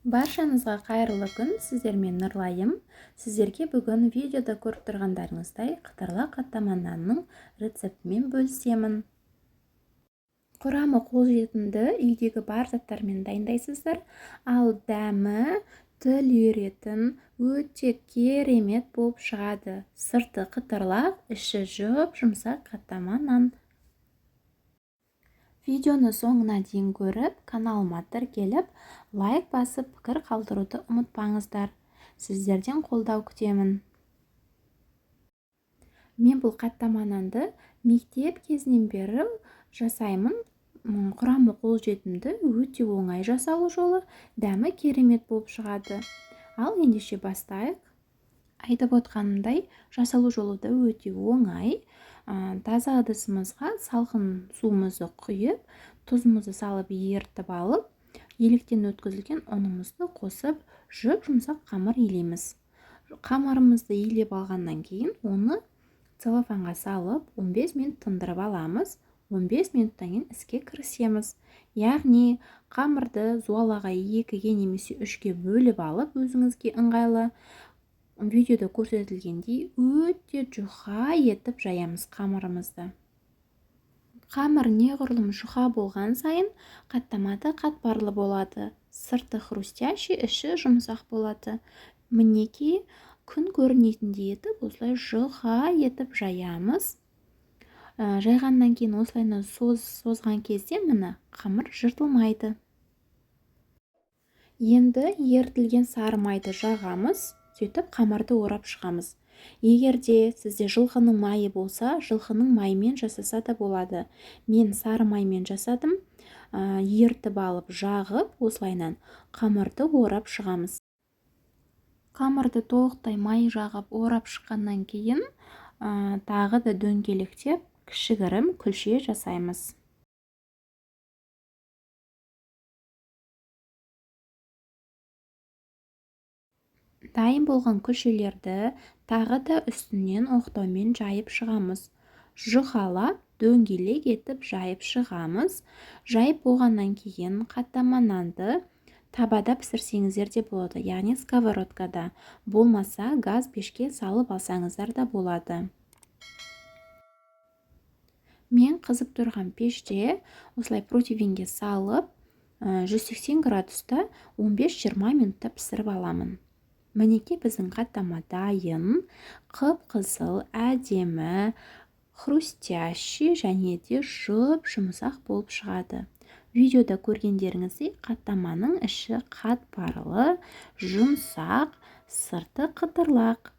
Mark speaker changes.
Speaker 1: Баршаңызға қайырлы күн, сіздермен Нұрлайым. Сіздерге бүгін видеода көріп тұрғандарыңыздай қытырлақ қаттама нанның рецептімен бөлісемін. Құрамы қолжетімді, үйдегі бар заттармен дайындайсыздар, ал дәмі тіл үйіретін өте керемет болып шығады. Сырты қытырлақ, іші жұп-жұмсақ қаттама нан. Видеоны соңына дейін көріп, каналыма тіркеліп, лайк басып, пікір қалдыруды ұмытпаңыздар. Сіздерден қолдау күтемін. Мен бұл қаттама нанды мектеп кезінен бері жасаймын. Құрамы қолжетімді, өте оңай жасалу жолы, дәмі керемет болып шығады. Ал ендеше бастайық. Айтып отқанымдай, жасалу жолы да өте оңай. Таза ыдысымызға салқын суымызды құйып, тұзымызды салып ертіп алып, електен өткізілген ұнымызды қосып, жұп-жұмсақ қамыр илейміз. Қамырымызды илеп алғаннан кейін, оны целлофанға салып, 15 минут тындырып аламыз. 15 минуттан кейін іске кірісеміз. Яғни қамырды зуалаға 2-ге немесе 3-ге бөліп алып, өзіңізге ыңғайлы видеода көрсетілгендей өте жұқа етіп жаямыз қамырымызды. Қамыр неғұрлым жұқа болған сайын қаттамада қатпарлы болады. Сырты хрустящий, іші жұмсақ болады. Мінекей күн көрінетіндей етіп, осылай жұқа етіп жаямыз. Жайғаннан кейін осылайны созған кезде міне қамыр жыртылмайды. Енді ерітілген сары майды жағамыз. Сөйтіп қамырды орап шығамыз. Егер де сізде жылқының майы болса, жылқының майымен жасаса да болады. Мен сары маймен жасадым. Ертіп алып жағып, осылайнан қамырды орап шығамыз. Қамырды толықтай май жағып орап шыққаннан кейін тағы да дөңгелектеп кішігірім күлше жасаймыз. Дайын болған күлшелерді тағы да үстінен оқтаумен жайып шығамыз. Жұқалап, дөңгелек етіп жайып шығамыз. Жайып болғаннан кейін қаттама нанды табада пісірсеңіздер де болады, яғни сковородкада. Болмаса газ пешке салып алсаңыздар да болады. Мен қызып тұрған пеште осылай противеньге салып, 180 градуста 15-20 минутта пісіріп аламын. Мінекей біздің қаттама дайын, қып-қызыл, әдемі, хрустящий және де жұп-жұмсақ болып шығады. Видеода көргендеріңіздей қаттаманың іші қатпарлы, жұмсақ, сырты қытырлақ.